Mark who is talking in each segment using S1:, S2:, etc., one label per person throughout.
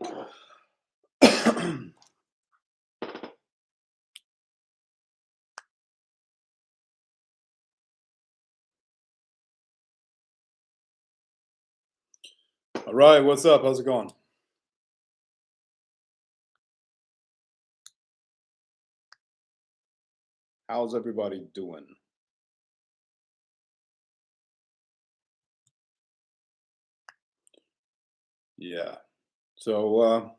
S1: All right, what's up? How's it going? How's everybody doing? Yeah. So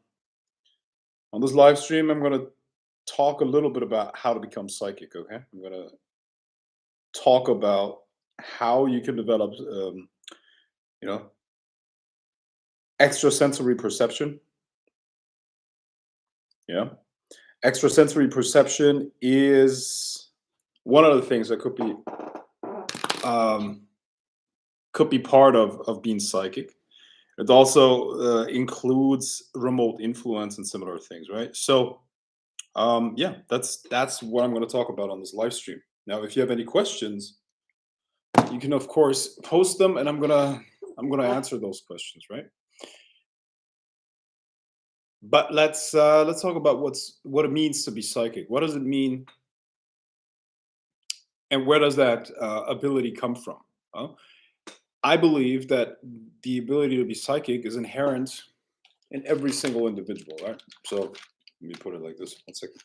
S1: on this live stream, I'm going to talk a little bit about how to become psychic. Okay, I'm going to talk about how you can develop, you know, extrasensory perception. Yeah, extrasensory perception is one of the things that could be part of being psychic. It also includes remote influence and similar things, right? So yeah, that's what I'm going to talk about on this live stream. Now, if you have any questions, you can of course post them, and I'm gonna answer those questions, right? But let's talk about what it means to be psychic. What does it mean, and where does that ability come from? Well, I believe that the ability to be psychic is inherent in every single individual, right? So let me put it like this. 1 second.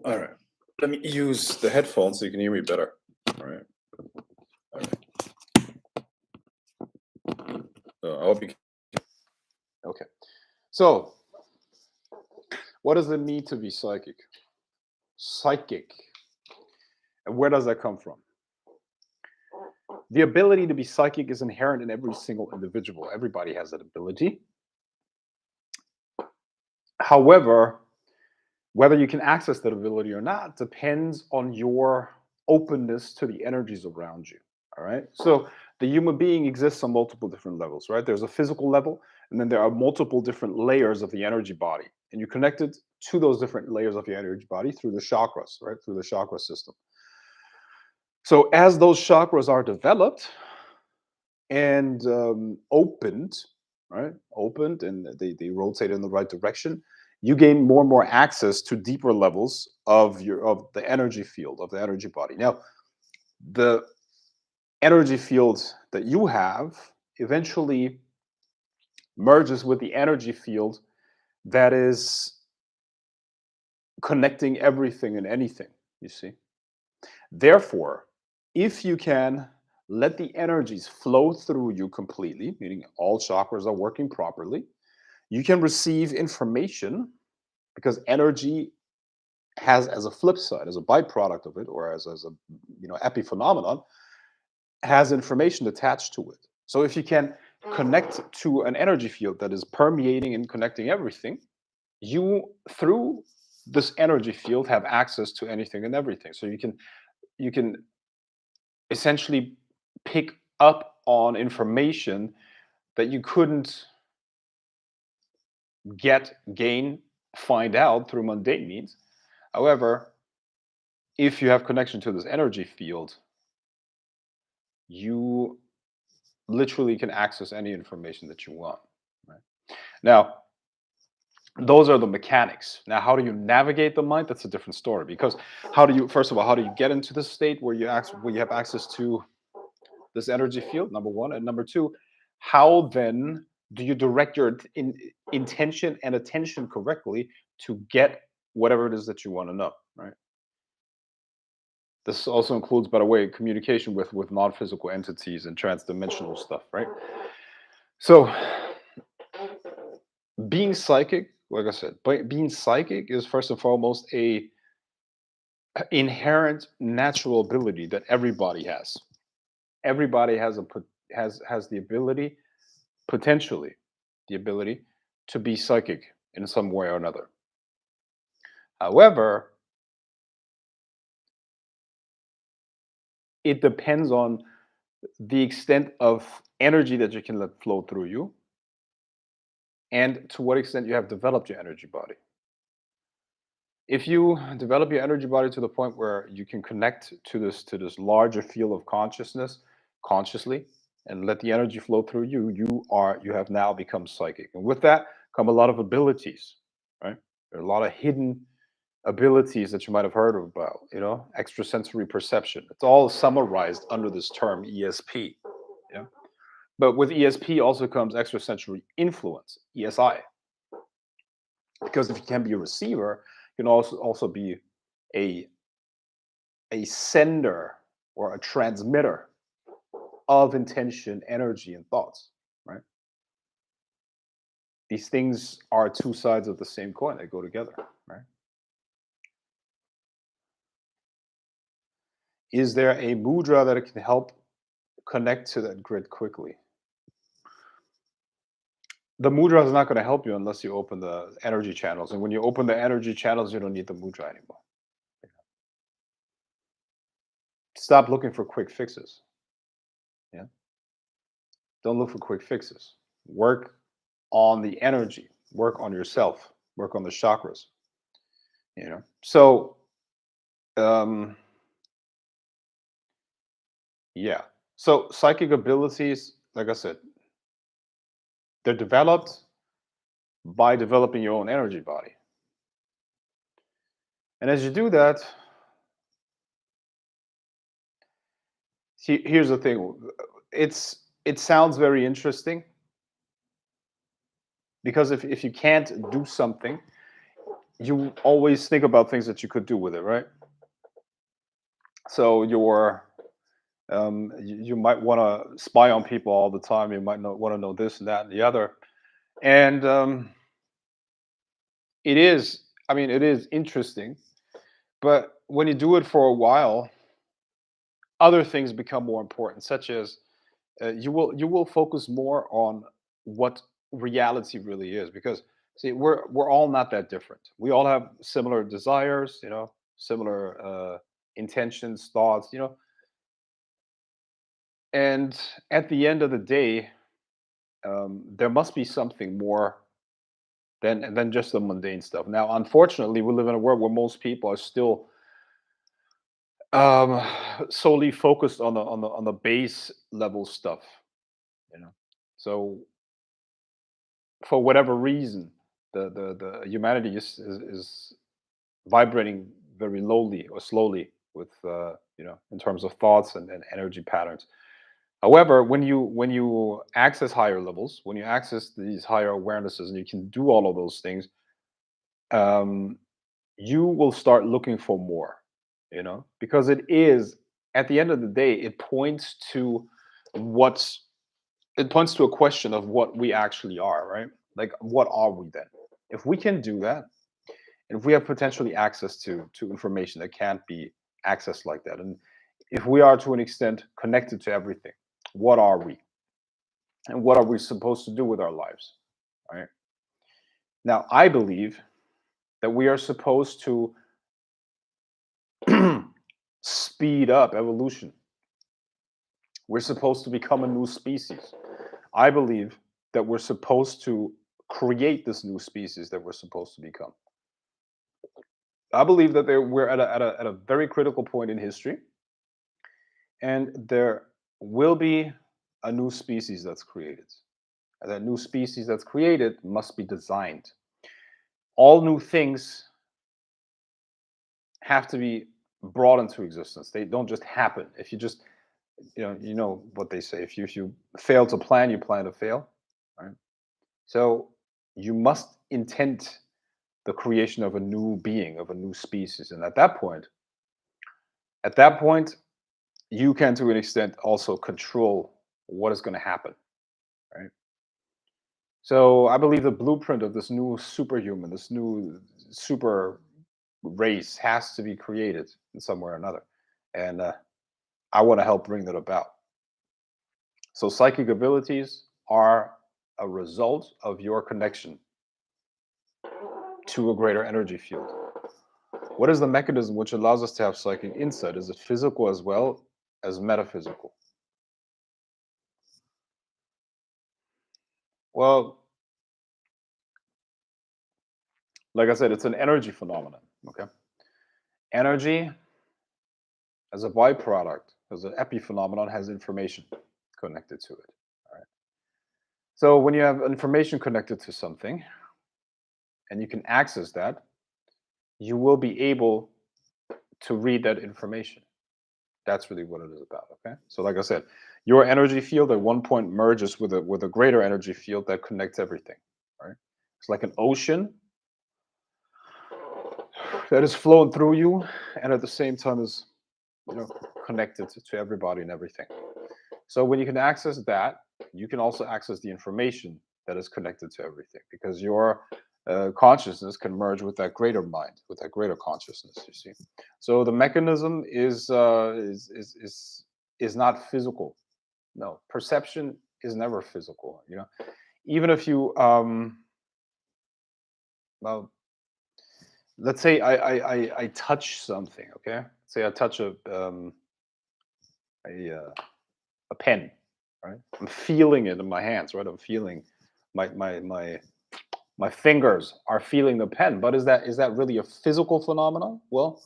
S1: All right. Let me use the headphones so you can hear me better. All right. All right. I hope you can. Okay. So, what does it mean to be psychic? Psychic. And where does that come from? The ability to be psychic is inherent in every single individual. Everybody has that ability. However, whether you can access that ability or not depends on your openness to the energies around you. All right. So the human being exists on multiple different levels, right? There's a physical level, and then there are multiple different layers of the energy body. And you're connected to those different layers of the energy body through the chakras, right? Through the chakra system. So as those chakras are developed and opened, right? Opened, and they rotate in the right direction, you gain more and more access to deeper levels of the energy field of the energy body. Now, the energy field that you have eventually merges with the energy field that is connecting everything and anything, you see. Therefore, if you can let the energies flow through you completely, meaning all chakras are working properly, you can receive information, because energy has, as a flip side, as a byproduct of it, or as a epiphenomenon, has information attached to it. So if you can connect to an energy field that is permeating and connecting everything, you, through this energy field, have access to anything and everything. So you can essentially pick up on information that you couldn't find out through mundane means. However, if you have connection to this energy field, you literally can access any information that you want. Right? Now, those are the mechanics. Now, how do you navigate the mind? That's a different story. Because first of all, how do you get into this state where you have access to this energy field? Number one, and number two, how then do you direct your intention and attention correctly to get whatever it is that you want to know? Right. This also includes, by the way, communication with non-physical entities and transdimensional stuff, right? So, being psychic, like I said, being psychic is first and foremost a inherent natural ability that everybody has. Everybody has the ability, potentially, the ability to be psychic in some way or another. However, it depends on the extent of energy that you can let flow through you, and to what extent you have developed your energy body. If you develop your energy body to the point where you can connect to this larger field of consciousness consciously and let the energy flow through you, you have now become psychic. And with that come a lot of abilities, right? There are a lot of hidden abilities that you might have heard about, extrasensory perception. It's all summarized under this term ESP. Yeah. But with ESP also comes extrasensory influence, ESI. Because if you can be a receiver, you can also be a sender or a transmitter of intention, energy, and thoughts, right? These things are two sides of the same coin. They go together, right? Is there a mudra that can help connect to that grid quickly? The mudra is not going to help you unless you open the energy channels. And when you open the energy channels, you don't need the mudra anymore. Stop looking for quick fixes. Yeah. Don't look for quick fixes. Work on the energy. Work on yourself. Work on the chakras. So yeah. So psychic abilities, like I said, they're developed by developing your own energy body. And as you do that, here's the thing. It sounds very interesting because if you can't do something, you always think about things that you could do with it, right? So you might want to spy on people all the time. You might want to know this and that and the other. And it is interesting, but when you do it for a while, other things become more important, such as you will focus more on what reality really is. Because see, we're all not that different. We all have similar desires, similar intentions, thoughts, and at the end of the day, there must be something more than just the mundane stuff. Now, unfortunately, we live in a world where most people are still um, solely focused on the base level stuff. You know, so for whatever reason, the humanity is vibrating very lowly or slowly with in terms of thoughts and energy patterns. However, when you access higher levels, when you access these higher awarenesses, and you can do all of those things, um, you will start looking for more. Because it is, at the end of the day, what's it points to a question of what we actually are, right? Like, what are we then? If we can do that, and if we have potentially access to information that can't be accessed like that, and if we are to an extent connected to everything, what are we? And what are we supposed to do with our lives? Right? Now, I believe that we are supposed to speed up evolution. We're supposed to become a new species. I believe that we're supposed to create this new species that we're supposed to become. I believe that we're at a very critical point in history, and there will be a new species that's created. And that new species that's created must be designed. All new things have to be brought into existence. They don't just happen. If you just, you know what they say. If you fail to plan, you plan to fail, right? So you must intend the creation of a new being, of a new species, and at that point, you can, to an extent, also control what is going to happen, right? So I believe the blueprint of this new superhuman, this new super race, has to be created in some way or another, and I want to help bring that about. So psychic abilities are a result of your connection to a greater energy field. What is the mechanism which allows us to have psychic insight? Is it physical as well as metaphysical? Well, like I said, it's an energy phenomenon. Okay, energy as a byproduct, as an epiphenomenon, has information connected to it. All right. So when you have information connected to something, and you can access that, you will be able to read that information. That's really what it is about. Okay. So like I said, your energy field at one point merges with a greater energy field that connects everything. Right. It's like an ocean that is flowing through you and at the same time is, you know, connected to everybody and everything. So when you can access that, you can also access the information that is connected to everything because your consciousness can merge with that greater mind, with that greater consciousness. You see, so the mechanism is not physical. No, perception is never physical. You know, even if you well, let's say I touch something. Okay, say I touch a uh, a pen, right? I'm feeling it in my hands, right? I'm feeling my fingers are feeling the pen. But is that really a physical phenomenon? Well,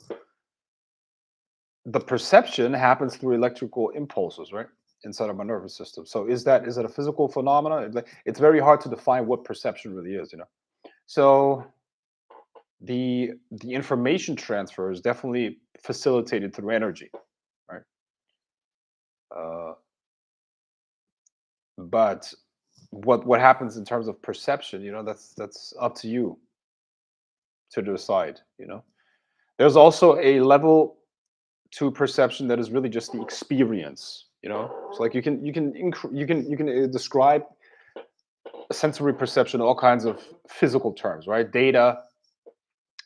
S1: the perception happens through electrical impulses, right? Inside of my nervous system. So is it a physical phenomenon? It's very hard to define what perception really is, you know. So the information transfer is definitely facilitated through energy, right? Uh, but what happens in terms of perception, you know, that's up to you to decide, you know. There's also a level to perception that is really just the experience, you know. It's like you can describe sensory perception in all kinds of physical terms, right? Data,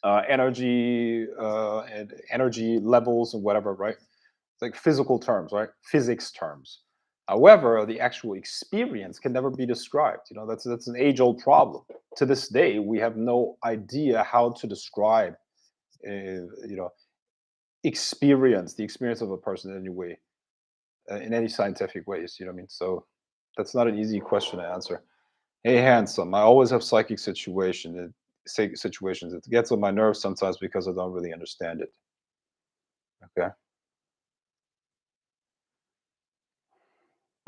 S1: energy, and energy levels and whatever, right? It's like physical terms, right? Physics terms. However, the actual experience can never be described. You know, that's an age-old problem. To this day, we have no idea how to describe, you know, the experience of a person in any way, in any scientific ways. You know what I mean? So that's not an easy question to answer. Hey, handsome. I always have psychic situations. It gets on my nerves sometimes because I don't really understand it. Okay.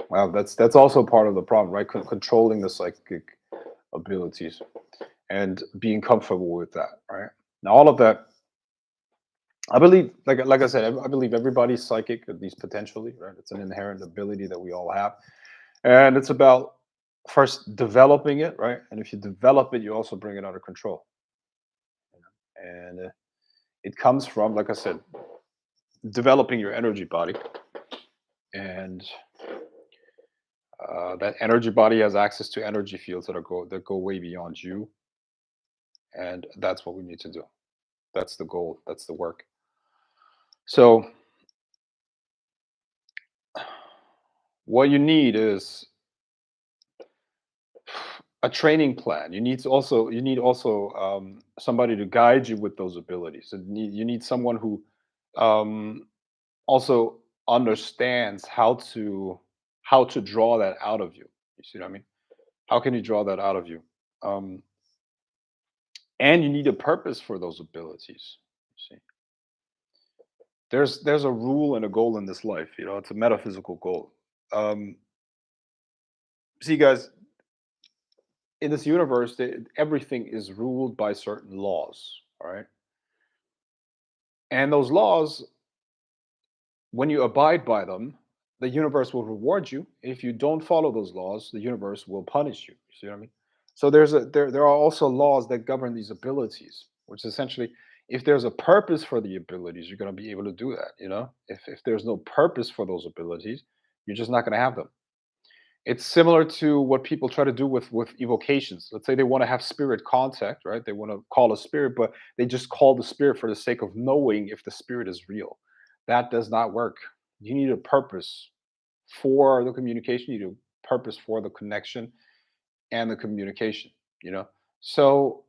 S1: Wow, that's also part of the problem, right? Controlling the psychic abilities and being comfortable with that, right? Now, all of that, I believe, like I said, I believe everybody's psychic, at least potentially, right? It's an inherent ability that we all have, and it's about first developing it, right? And if you develop it, you also bring it under control, and it comes from, like I said, developing your energy body, and that energy body has access to energy fields that go way beyond you, and that's what we need to do. That's the goal. That's the work. So what you need is a training plan. You need also somebody to guide you with those abilities. You need someone who um, also understands how to draw that out of you. You see what I mean? How can you draw that out of you? Um, and you need a purpose for those abilities. You see, there's a rule and a goal in this life. You know, it's a metaphysical goal. Um, see, guys, in this universe, everything is ruled by certain laws. All right, and those laws, when you abide by them, the universe will reward you. If you don't follow those laws, the universe will punish you. You see what I mean? So there are also laws that govern these abilities, which essentially, if there's a purpose for the abilities, you're going to be able to do that. You know, if there's no purpose for those abilities, you're just not going to have them. It's similar to what people try to do with evocations. Let's say they want to have spirit contact, right? They want to call a spirit, but they just call the spirit for the sake of knowing if the spirit is real. That does not work. You need a purpose for the communication. You need a purpose for the connection and the communication. You know. So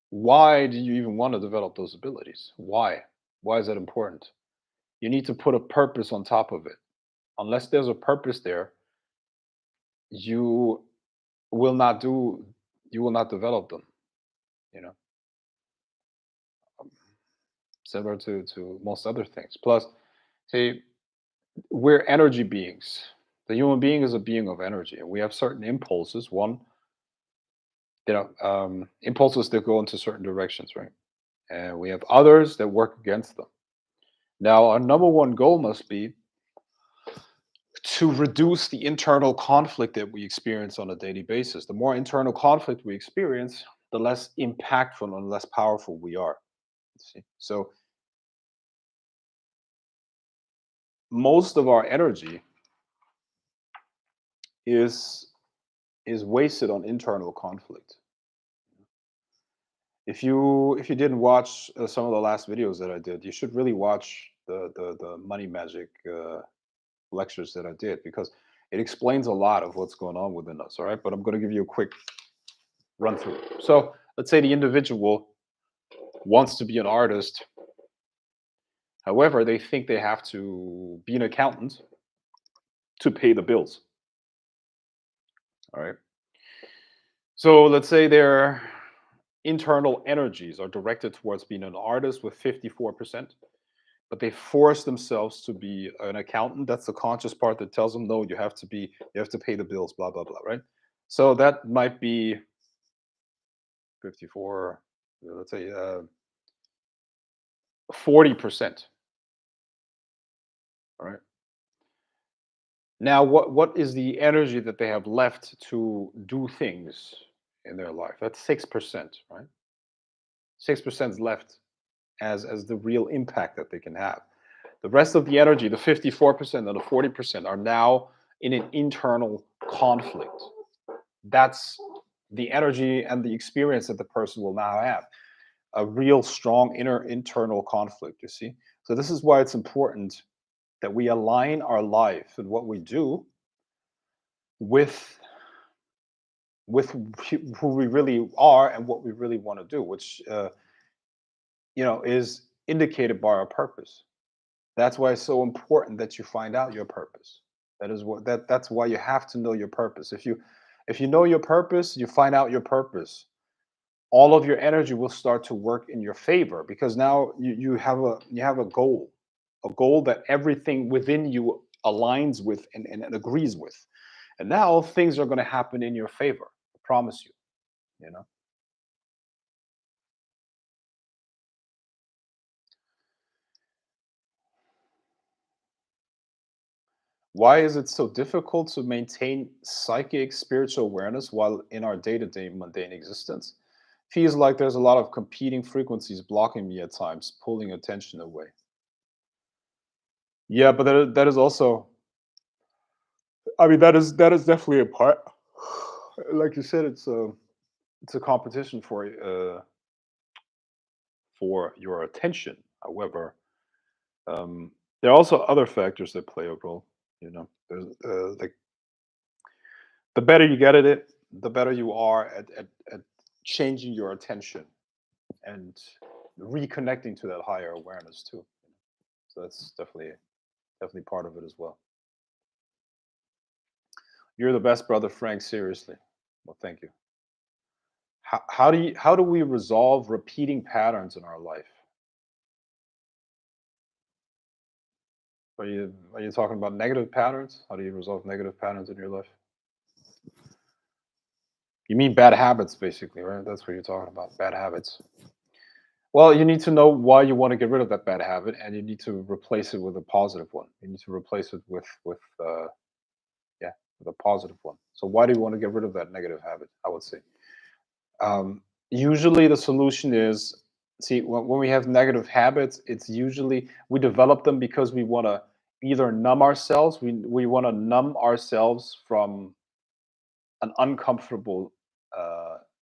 S1: why do you even want to develop those abilities? Why? Why is that important? You need to put a purpose on top of it. Unless there's a purpose there, you will not do you will not develop them, you know, similar to most other things. Plus, see, we're energy beings. The human being is a being of energy, and we have certain impulses. One impulses that go into certain directions, right? And we have others that work against them. Now, our number one goal must be to reduce the internal conflict that we experience on a daily basis. The more internal conflict we experience, the less impactful and less powerful we are. See? So most of our energy is wasted on internal conflict. If you didn't watch some of the last videos that I did, you should really watch the money magic lectures that I did, because it explains a lot of what's going on within us. All right, but I'm going to give you a quick run through. So let's say the individual wants to be an artist. However, they think they have to be an accountant to pay the bills. All right. So let's say their internal energies are directed towards being an artist with 54%, but they force themselves to be an accountant. That's the conscious part that tells them, no, you have to pay the bills, blah, blah, blah, right? So that might be 54, let's say 40%. All right. Now, what is the energy that they have left to do things in their life? That's 6%, right? 6% is left as the real impact that they can have. The rest of the energy, the 54% and the 40%, are now in an internal conflict. That's the energy and the experience that the person will now have. A real strong internal conflict, you see? So this is why it's important that we align our life and what we do with who we really are and what we really want to do, which is indicated by our purpose. That's why it's so important that you find out your purpose. That's why you have to know your purpose. If you know your purpose, you find out your purpose, all of your energy will start to work in your favor, because now you have a goal that everything within you aligns with and agrees with. And now things are going to happen in your favor. I promise you, you know. Why is it so difficult to maintain psychic spiritual awareness while in our day-to-day mundane existence? Feels like there's a lot of competing frequencies blocking me at times, pulling attention away. Yeah, but that is also, I mean, that is definitely a part. Like you said, it's a competition for your attention. However, there are also other factors that play a role. There's like, the better you get at it, the better you are at changing your attention and reconnecting to that higher awareness too. So that's definitely part of it as well. You're the best, brother Frank. Seriously. Well, thank you. How do we resolve repeating patterns in our life? Are you talking about negative patterns? How do you resolve negative patterns in your life? You mean bad habits, basically, right? That's what you're talking about. Bad habits. Well, you need to know why you want to get rid of that bad habit, and you need to replace it with a positive one. You need to replace it yeah, with a positive one. So why do you want to get rid of that negative habit? I would say. Usually, the solution is, see, when we have negative habits, it's usually we develop them because we want to either numb ourselves. We want to numb ourselves from an uncomfortable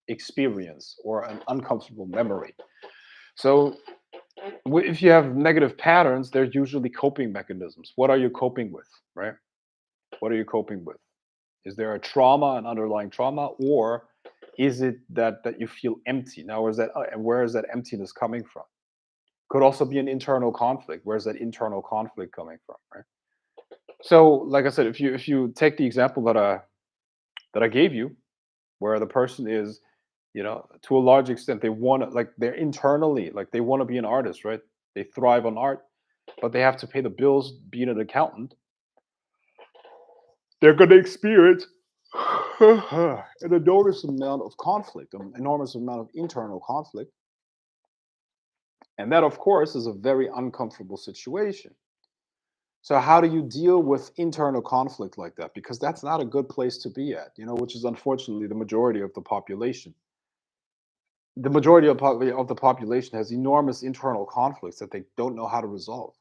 S1: experience or an uncomfortable memory. So if you have negative patterns, they're usually coping mechanisms. What are you coping with, right? What are you coping with? Is there a trauma, an underlying trauma, or is it that you feel empty? Now, where is that emptiness coming from? Could also be an internal conflict. Where's that internal conflict coming from, right? So, like I said, if you take the example that I gave you, where the person is, to a large extent, they want to, like, they're internally, like, they want to be an artist, right? They thrive on art, but they have to pay the bills being an accountant. They're going to experience an enormous amount of conflict, an enormous amount of internal conflict. And that, of course, is a very uncomfortable situation. So, how do you deal with internal conflict like that? Because that's not a good place to be at, which is unfortunately the majority of the population. The majority of the population has enormous internal conflicts that they don't know how to resolve.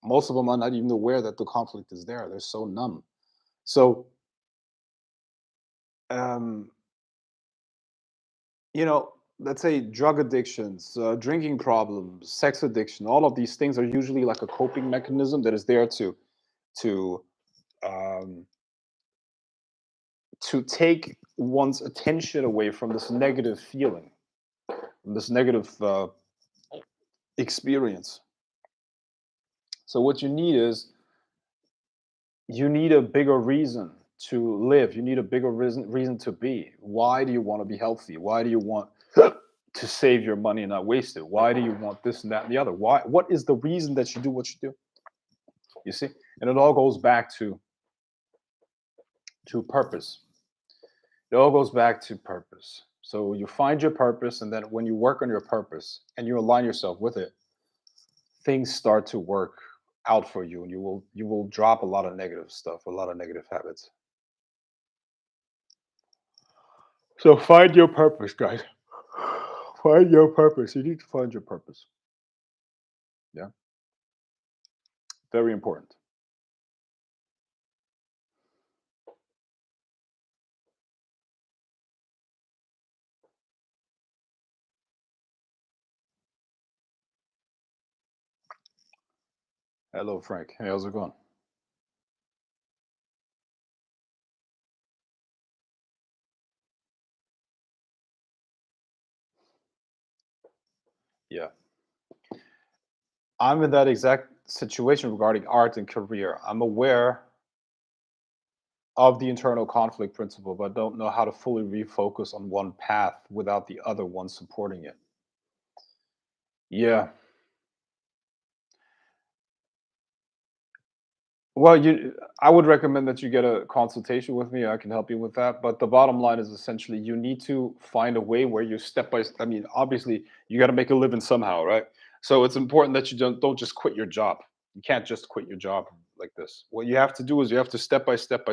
S1: Most of them are not even aware that the conflict is there. They're so numb. So, um, you know, let's say drug addictions, drinking problems, sex addiction, all of these things are usually like a coping mechanism that is there to um, to take one's attention away from this negative feeling, from this negative experience. So what you need is you need a bigger reason to live. You need a bigger reason to be. Why do you want to be healthy? Why do you want to save your money and not waste it? Why do you want this and that and the other? Why? What is the reason that you do what you do? You see, and it all goes back to purpose. It all goes back to purpose. So you find your purpose, and then when you work on your purpose and you align yourself with it, things start to work out for you, and you will drop a lot of negative stuff, a lot of negative habits. So find your purpose, guys. Find your purpose. You need to find your purpose. Yeah, very important. Hello, Frank. Hey, how's it going? Yeah, I'm in that exact situation regarding art and career. I'm aware of the internal conflict principle, but don't know how to fully refocus on one path without the other one supporting it. Yeah. Well, I would recommend that you get a consultation with me. I can help you with that. But the bottom line is essentially you need to find a way where you step by. I mean, obviously, you got to make a living somehow, right? So it's important that you don't just quit your job. You can't just quit your job like this. What you have to do is you have to step by step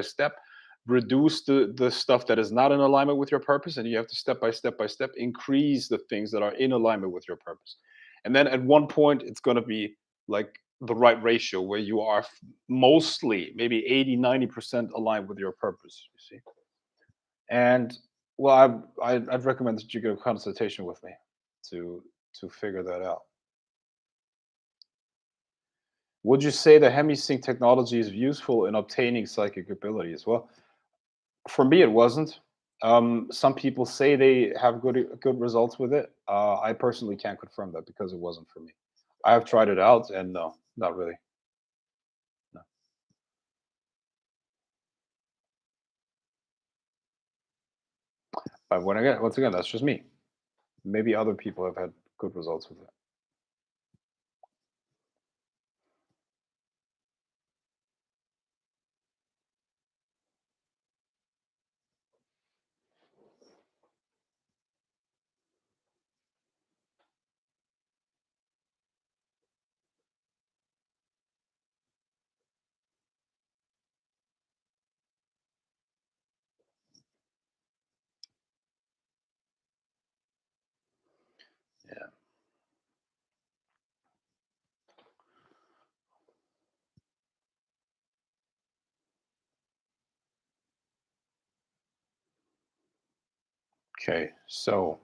S1: reduce the stuff that is not in alignment with your purpose, and you have to step by step increase the things that are in alignment with your purpose. And then at one point, it's going to be like the right ratio where you are mostly maybe 80, 90% aligned with your purpose, you see. And well, I'd recommend that you get a consultation with me to to figure that out. Would you say the hemisync technology is useful in obtaining psychic abilities? Well, for me it wasn't. Some people say they have good results with it. I personally can't confirm that because it wasn't for me. I have tried it out, and no, not really. No. But once again, that's just me. Maybe other people have had good results with it. Yeah. Okay. So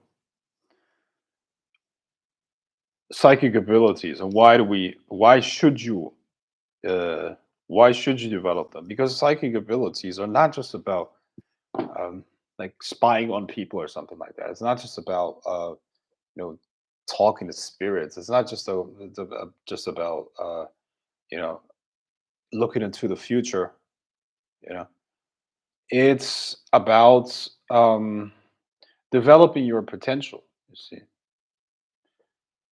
S1: psychic abilities, and uh, why should you develop them? Because psychic abilities are not just about um, like spying on people or something like that. It's not just about you know talking to spirits. It's not just about you know looking into the future. You know, it's about developing your potential. You see,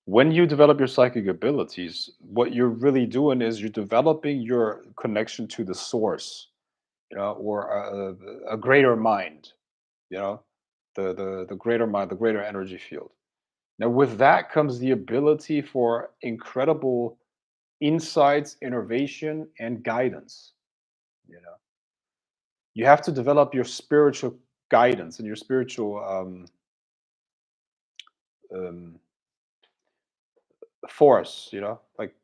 S1: when you develop your psychic abilities, what you're really doing is you're developing your connection to the source. or a greater mind, you know, the greater mind, the greater energy field. Now, with that comes the ability for incredible insights, innovation, and guidance. You know, you have to develop your spiritual guidance and your spiritual um, force. Like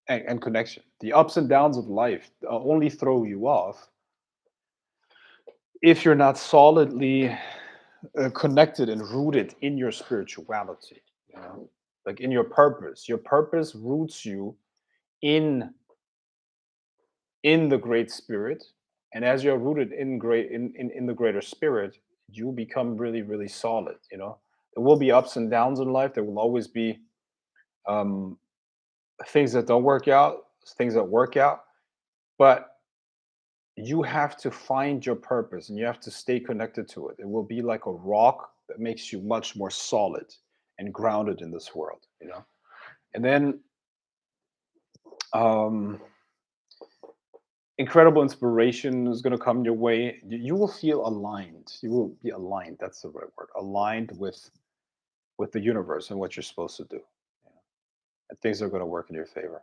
S1: and connection. The ups and downs of life only throw you off if you're not solidly connected and rooted in your spirituality. Like in your purpose. Your purpose roots you in the great spirit, and as you're rooted in the greater spirit, you become really really solid. There will be ups and downs in life. There will always be um, things that don't work out, things that work out, but you have to find your purpose and you have to stay connected to it. It will be like a rock that makes you much more solid and grounded in this world. And then um incredible inspiration is going to come your way. You will feel aligned. You will be aligned. That's the right word. Aligned with the universe and what you're supposed to do. And things are going to work in your favor.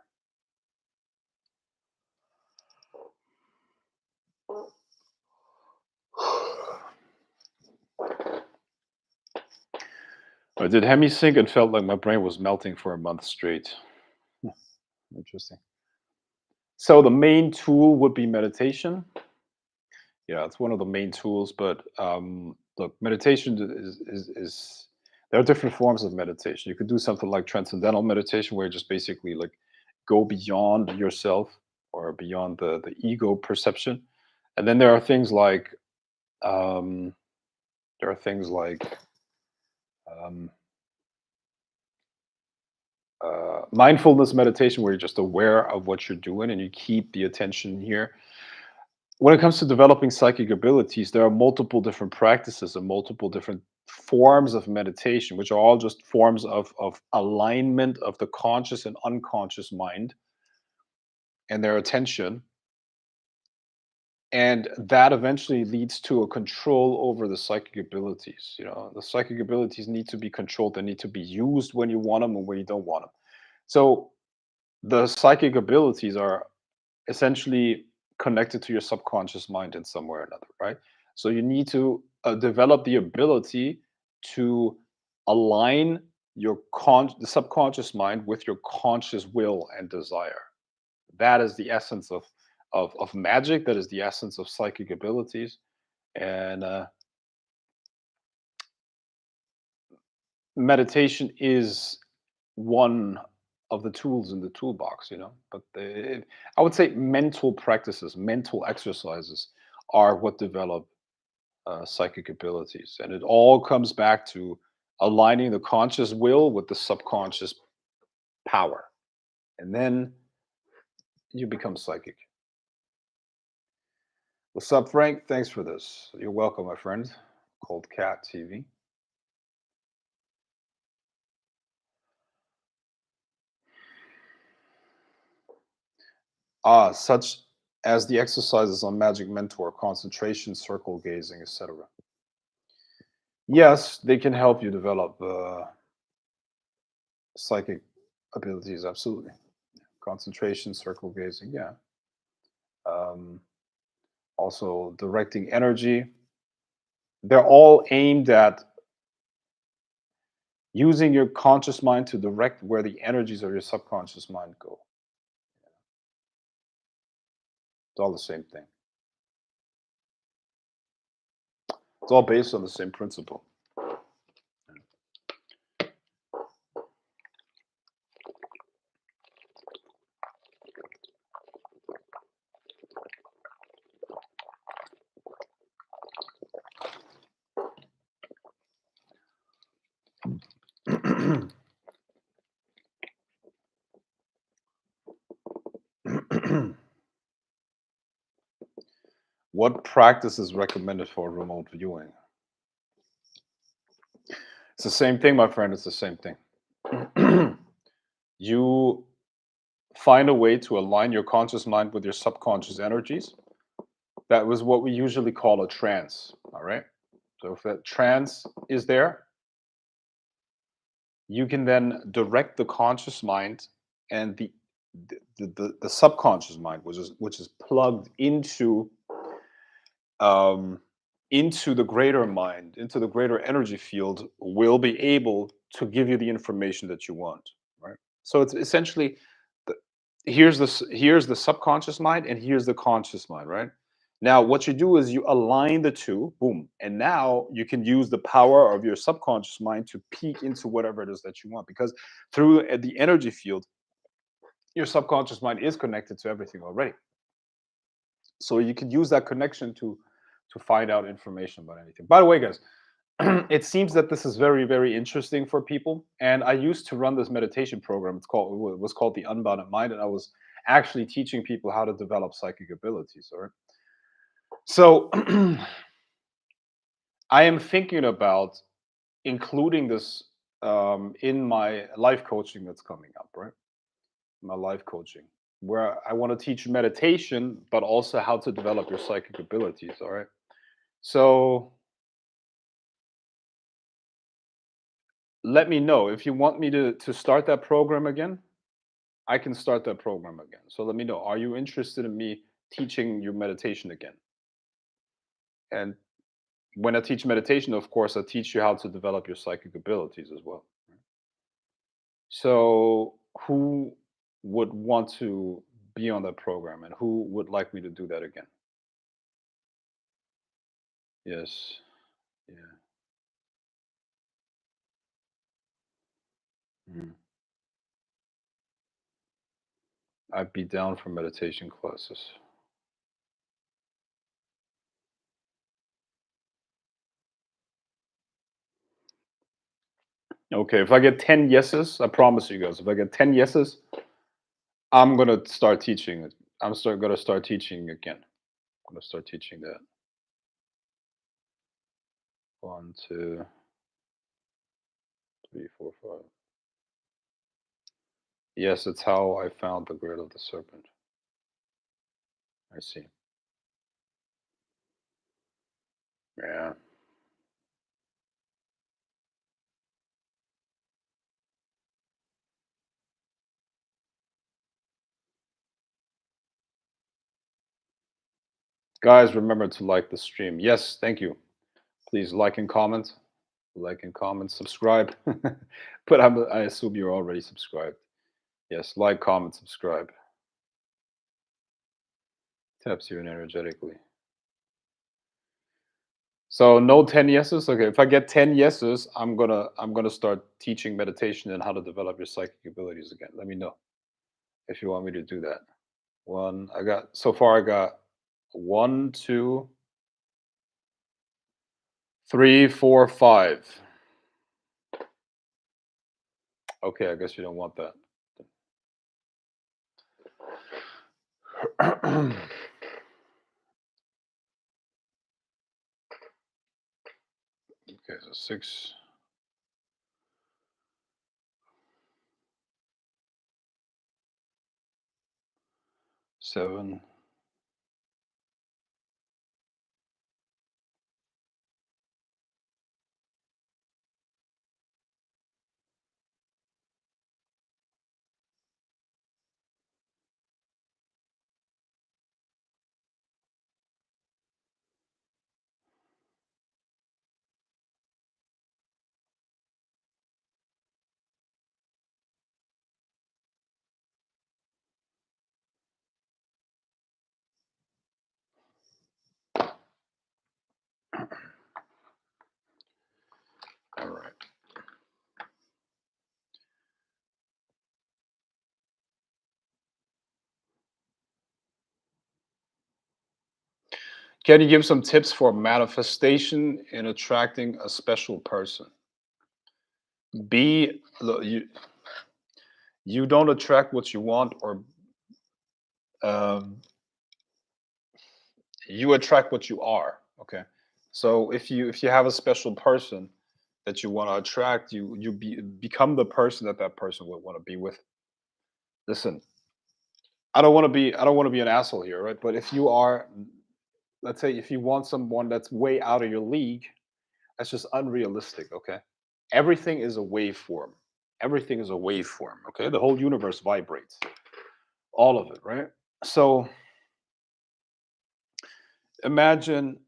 S1: I did Hemi sync and felt like my brain was melting for a month straight. Hmm, Interesting. So the main tool would be meditation. Yeah, it's one of the main tools. But look, meditation is there are different forms of meditation. You could do something like transcendental meditation, where you just basically like go beyond yourself or beyond the ego perception. And then um, there are things like um, mindfulness meditation, where you're just aware of what you're doing and you keep the attention here. When it comes to developing psychic abilities, there are multiple different practices and multiple different forms of meditation, which are all just forms of alignment of the conscious and unconscious mind and their attention. And that eventually leads to a control over the psychic abilities. The psychic abilities need to be controlled, they need to be used when you want them and when you don't want them. So the psychic abilities are essentially connected to your subconscious mind in some way or another, right? So you need to develop the ability to align the subconscious mind with your conscious will and desire. That is the essence of magic. That is the essence of psychic abilities. And meditation is one of the tools in the toolbox. But I would say mental practices, mental exercises are what develop psychic abilities. And it all comes back to aligning the conscious will with the subconscious power. And then you become psychic. What's up, Frank? Thanks for this. You're welcome, my friend. Cold Cat TV. Such as the exercises on Magic Mentor, concentration, circle gazing, etc. Yes, they can help you develop psychic abilities. Absolutely. Concentration, circle gazing. Yeah. Um, Also, directing energy. They're all aimed at using your conscious mind to direct where the energies of your subconscious mind go. It's all the same thing. It's all based on the same principle. What practice is recommended for remote viewing? It's the same thing, my friend. It's the same thing. You find a way to align your conscious mind with your subconscious energies. That was what we usually call a trance. All right. So if that trance is there, you can then direct the conscious mind and the subconscious mind, which is plugged um, into the greater mind, into the greater energy field, will be able to give you the information that you want, right? So it's essentially the, here's the subconscious mind and here's the conscious mind, right? Now what you do is you align the two, boom, and now you can use the power of your subconscious mind to peek into whatever it is that you want, because through the energy field, your subconscious mind is connected to everything already. So you could use that connection to find out information about anything. By the way, guys, it seems that this is very, very interesting for people. And I used to run this meditation program. It was called the Unbounded Mind, and I was actually teaching people how to develop psychic abilities. All right. So I am thinking about including this in my life coaching that's coming up, right? My life coaching, where I want to teach meditation, but also how to develop your psychic abilities. All right. So let me know if you want me to start that program again. I can start that program again. So let me know. Are you interested in me teaching you meditation again? And when I teach meditation, of course, I teach you how to develop your psychic abilities as well. So who would want to be on that program and who would like me to do that again? Yes. Yeah. Mm. I'd be down for meditation classes. Okay, if I get 10 yeses, I promise you guys, if I get 10 yeses, I'm gonna start teaching it. Gonna start teaching again. I'm gonna start teaching that. One, two, three, four, five. Yes, it's how I found the grid of the serpent. I see. Yeah. Guys, remember to like the stream. Yes, thank you. Please like and comment. Like and comment, subscribe. But I assume you're already subscribed. Yes, like, comment, subscribe. Taps you in energetically. So no 10 yeses. Okay, if I get 10 yeses, I'm gonna start teaching meditation and how to develop your psychic abilities again. Let me know if you want me to do that. One, I got so far. I got one, two, three, four, five. Okay, I guess you don't want that. Okay, so six, seven. All right. Can you give some tips for manifestation in attracting a special person? Be look, you don't attract what you want, or um, you attract what you are. Okay, so if you have a special person that you want to attract, become the person that that person would want to be with. Listen, I don't want to be an asshole here, right? But if you are let's say if you want someone that's way out of your league, that's just unrealistic, okay? Everything is a waveform. Everything is a waveform, okay? The whole universe vibrates, all of it, right? So imagine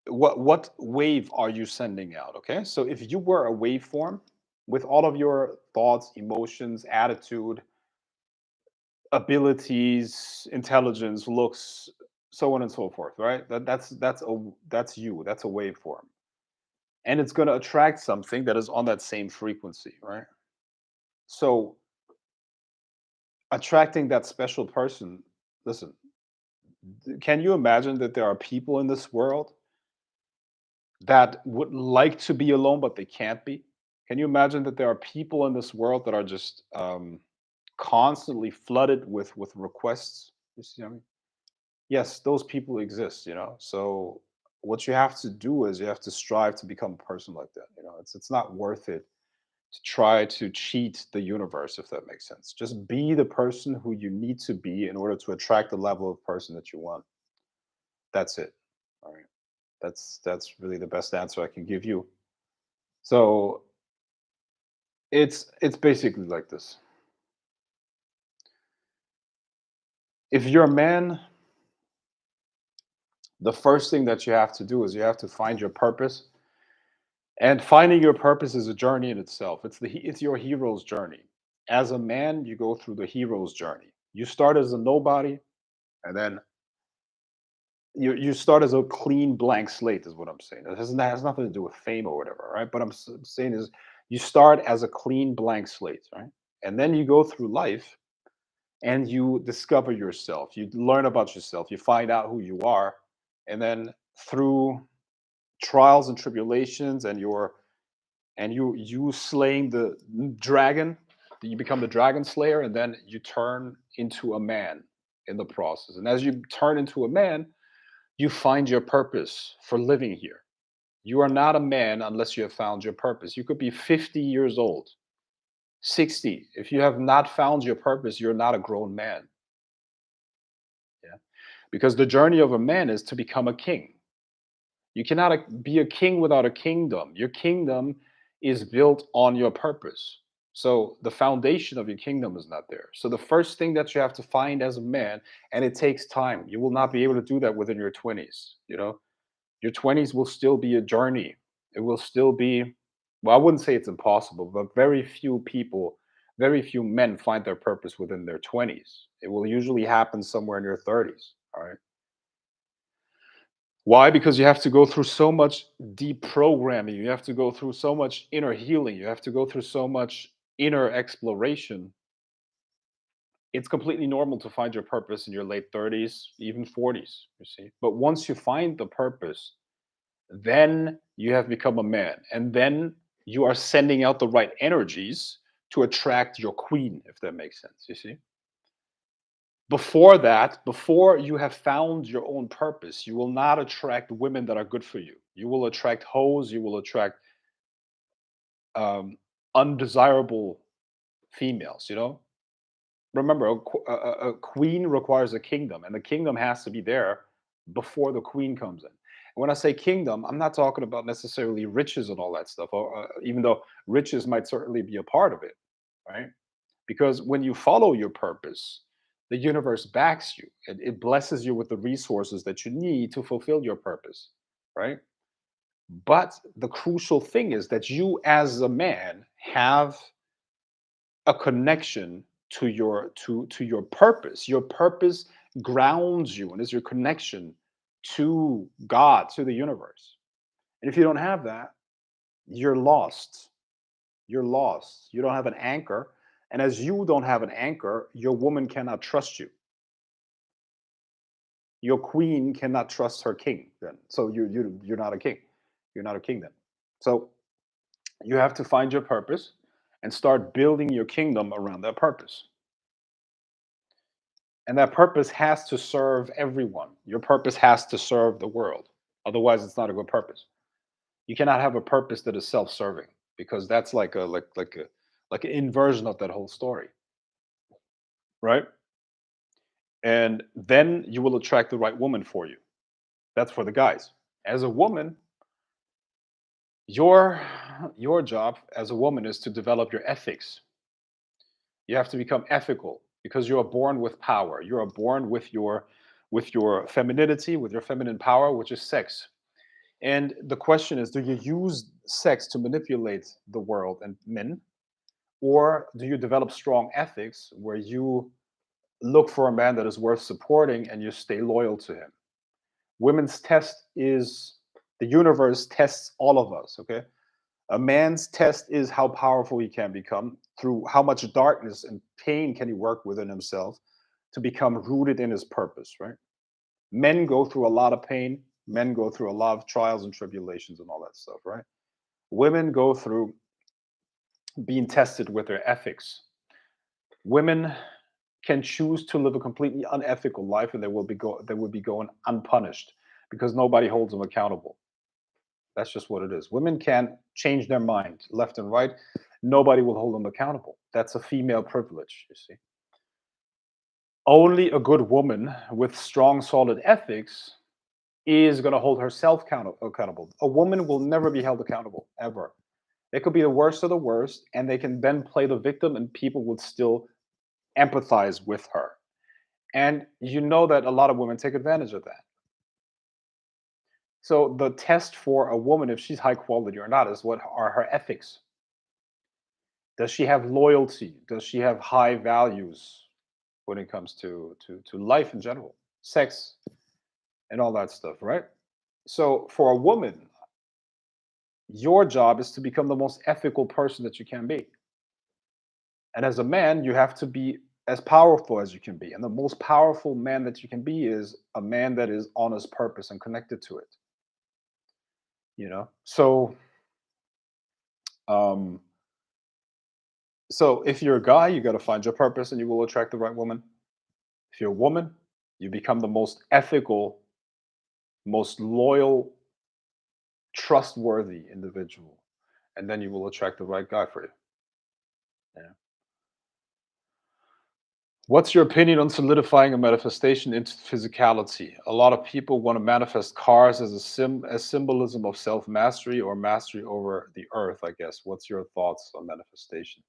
S1: what wave are you sending out, okay? So if you were a waveform with all of your thoughts, emotions, attitude, abilities, intelligence, looks, so on and so forth, right? That's you. That's a waveform. And it's going to attract something that is on that same frequency, right? So attracting that special person, listen, can you imagine that there are people in this world that would like to be alone but they can't be? Can you imagine that there are people in this world that are just constantly flooded with requests? You see what I mean? Yes, those people exist, So what you have to do is you have to strive to become a person like that. It's not worth it to try to cheat the universe, if that makes sense. Just be the person who you need to be in order to attract the level of person that you want. That's it. All right. That's really the best answer I can give you. So it's basically like this. If you're a man, the first thing that you have to do is you have to find your purpose. And finding your purpose is a journey in itself. It's your hero's journey. As a man, you go through the hero's journey. You start as a nobody, and then you start as a clean blank slate, is what I'm saying. It has nothing to do with fame or whatever, right? But saying is you start as a clean blank slate, right? And then you go through life and you discover yourself. You learn about yourself. You find out who you are, and then through trials and tribulations and you slaying the dragon, you become the dragon slayer, and then you turn into a man in the process. And as you turn into a man, you find your purpose for living here. You are not a man unless you have found your purpose. You could be 50 years old, 60. If you have not found your purpose, you're not a grown man. Yeah. Because the journey of a man is to become a king. You cannot be a king without a kingdom. Your kingdom is built on your purpose. So the foundation of your kingdom is not there. So the first thing that you have to find as a man, and it takes time. You will not be able to do that within your 20s. Your 20s will still be a journey. It will still be, well, I wouldn't say it's impossible, but very few people, very few men find their purpose within their 20s. It will usually happen somewhere in your 30s. All right. Why? Because you have to go through so much deprogramming. You have to go through so much inner healing. You have to go through so much inner exploration. It's completely normal to find your purpose in your late 30s, even 40s, you see. But once you find the purpose, then you have become a man. And then you are sending out the right energies to attract your queen, if that makes sense, you see. Before that, before you have found your own purpose, you will not attract women that are good for you. You will attract hoes, you will attract um, undesirable females, Remember, a queen requires a kingdom, and the kingdom has to be there before the queen comes in. And when I say kingdom, I'm not talking about necessarily riches and all that stuff, even though riches might certainly be a part of it, right? Because when you follow your purpose, the universe backs you. It blesses you with the resources that you need to fulfill your purpose, right? But the crucial thing is that you, as a man, have a connection to your purpose. Your purpose grounds you and is your connection to God, to the universe. And if you don't have that, you're lost. You're lost. You don't have an anchor. And as you don't have an anchor, your woman cannot trust you. Your queen cannot trust her king then. So you're not a king. You're not a king then. So you have to find your purpose and start building your kingdom around that purpose. And that purpose has to serve everyone. Your purpose has to serve the world. Otherwise, it's not a good purpose. You cannot have a purpose that is self-serving because that's like an inversion of that whole story, right? and then you will attract the right woman for you. That's for the guys. As a woman, your your job as a woman is to develop your ethics. You have to become ethical because you are born with power. You are born with your femininity, with your feminine power, which is sex. And the question is, do you use sex to manipulate the world and men, or do you develop strong ethics where you look for a man that is worth supporting and you stay loyal to him? Women's test is the universe tests all of us, okay? A man's test is how powerful he can become through how much darkness and pain can he work within himself to become rooted in his purpose, right? Men go through a lot of pain, men go through a lot of trials and tribulations and all that stuff, right? Women go through being tested with their ethics. Women can choose to live a completely unethical life and they will be going unpunished because nobody holds them accountable. That's just what it is. Women can change their mind left and right. Nobody will hold them accountable. That's a female privilege, you see. Only a good woman with strong, solid ethics is going to hold herself accountable. A woman will never be held accountable, ever. They could be the worst of the worst, and they can then play the victim, and people would still empathize with her. And you know that a lot of women take advantage of that. So the test for a woman, if she's high quality or not, is what are her ethics? Does she have loyalty? Does she have high values when it comes to life in general, sex, and all that stuff, right? So for a woman, your job is to become the most ethical person that you can be. And as a man, you have to be as powerful as you can be. And the most powerful man that you can be is a man that is on his purpose and connected to it. So um so if you're a guy, you got to find your purpose and you will attract the right woman. If you're a woman, you become the most ethical, most loyal, trustworthy individual, and then you will attract the right guy for you. Yeah. What's your opinion on solidifying a manifestation into physicality? A lot of people want to manifest cars as as symbolism of self mastery or mastery over the earth. I guess. What's your thoughts on manifestation?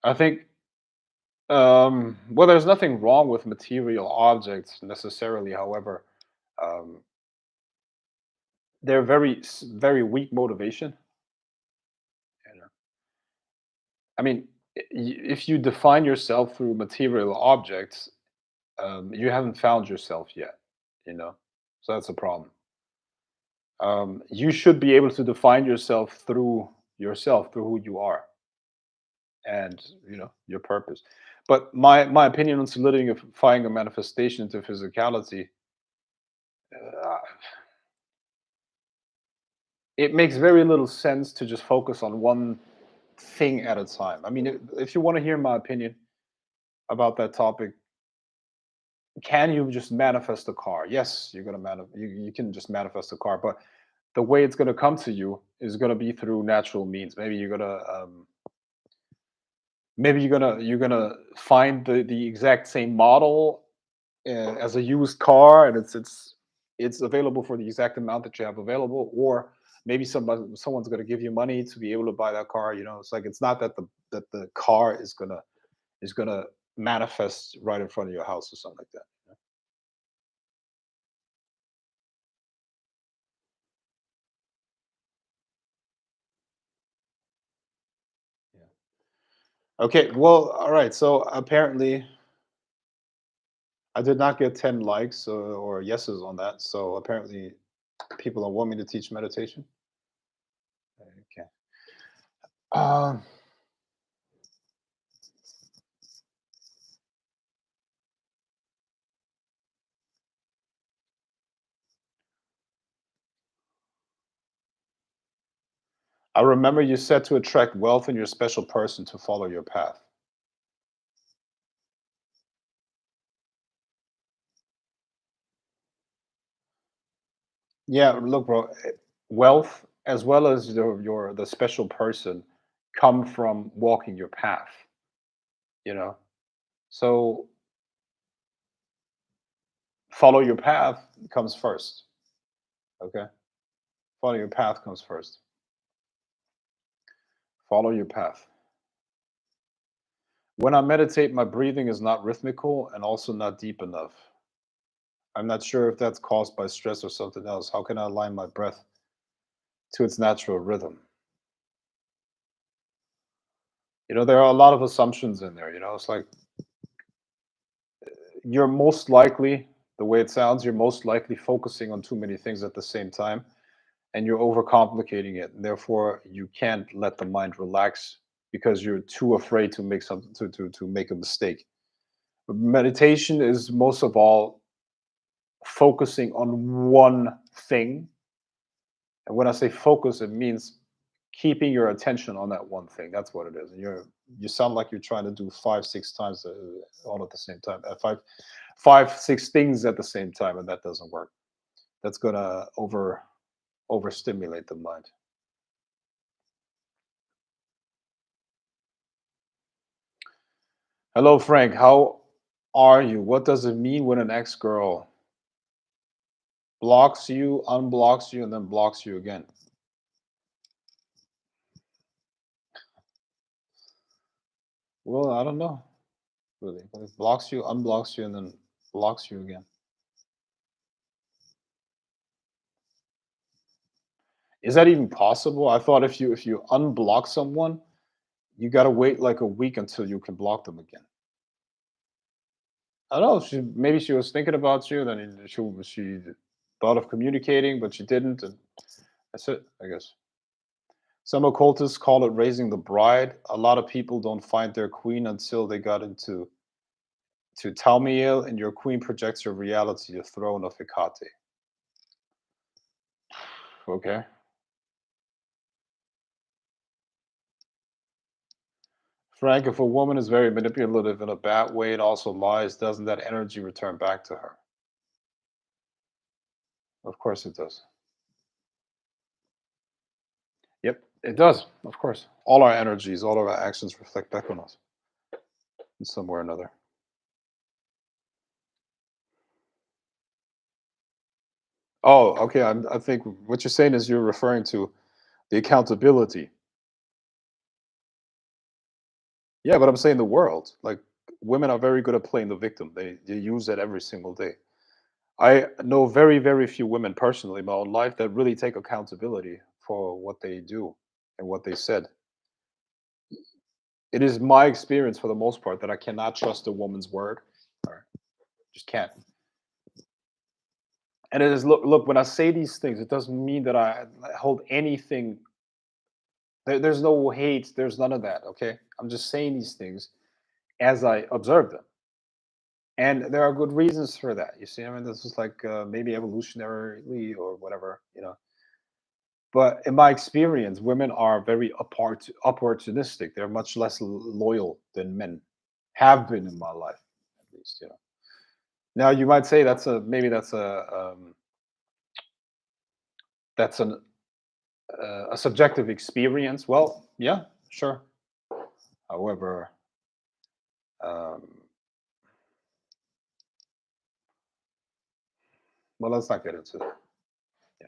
S1: I think well, there's nothing wrong with material objects necessarily. However, um, they're very weak motivation. You know? I mean, if you define yourself through material objects, you haven't found yourself yet. You know, so that's a problem. You should be able to define yourself through who you are and your purpose. But my opinion on solidifying a manifestation into physicality, uh, it makes very little sense to just focus on one thing at a time. I mean, if you want to hear my opinion about that topic, can you just manifest a car? Yes, you're gonna you can just manifest a car, but the way it's gonna come to you is gonna be through natural means. Maybe you're gonna find the exact same model as a used car, and it's available for the exact amount that you have available, or maybe someone's gonna give you money to be able to buy that car. It's like it's not that the car is gonna manifest right in front of your house or something like that. Yeah. Okay. Well, all right. So apparently, I did not get 10 likes or yeses on that. So apparently, people don't want me to teach meditation. Okay. Um, I remember you said to attract wealth in your special person to follow your path. Yeah, look, bro, wealth as well as the special person come from walking your path. You know, so follow your path comes first. Okay, follow your path comes first. Follow your path. When I meditate, my breathing is not rhythmical and also not deep enough. I'm not sure if that's caused by stress or something else. How can I align my breath to its natural rhythm? There are a lot of assumptions in there. It's like you're most likely, the way it sounds, you're most likely focusing on too many things at the same time and you're overcomplicating it. And therefore, you can't let the mind relax because you're too afraid to make something to make a mistake. But meditation is most of all focusing on one thing. And when I say focus, it means keeping your attention on that one thing. That's what it is. And you sound like you're trying to do 5, 6 times all at the same time. Five, 6 things at the same time, and that doesn't work. That's gonna overstimulate the mind. Hello, Frank. How are you? What does it mean when an ex girl blocks you, unblocks you, and then blocks you again? Well, I don't know, really. But it blocks you, unblocks you, and then blocks you again. Is that even possible? I thought if you unblock someone, you gotta wait like a week until you can block them again. I don't know. Maybe she was thinking about you, then she thought of communicating, but she didn't, and that's it, I guess. Some occultists call it raising the bride. A lot of people don't find their queen until they got into to Talmiel, and your queen projects your reality, the throne of Hecate. Okay. Frank, if a woman is very manipulative in a bad way and also lies, doesn't that energy return back to her? Of course it does. Yep, it does. Of course. All our energies, all of our actions reflect back on us in some way or another. Oh, okay. I think what you're saying is you're referring to the accountability. Yeah, but I'm saying the world. Like women are very good at playing the victim. They use that every single day. I know very, very few women personally in my own life that really take accountability for what they do and what they said. It is my experience for the most part that I cannot trust a woman's word. Or just can't. And it is look when I say these things, it doesn't mean that I hold anything. There's no hate. There's none of that. Okay, I'm just saying these things as I observe them, and there are good reasons for that. You see, I mean, this is like maybe evolutionarily or whatever. But in my experience, women are very opportunistic. They're much less loyal than men have been in my life, at least. Now you might say maybe that's a subjective experience. Well, yeah, sure. However, um, well, let's not get into that. Yeah.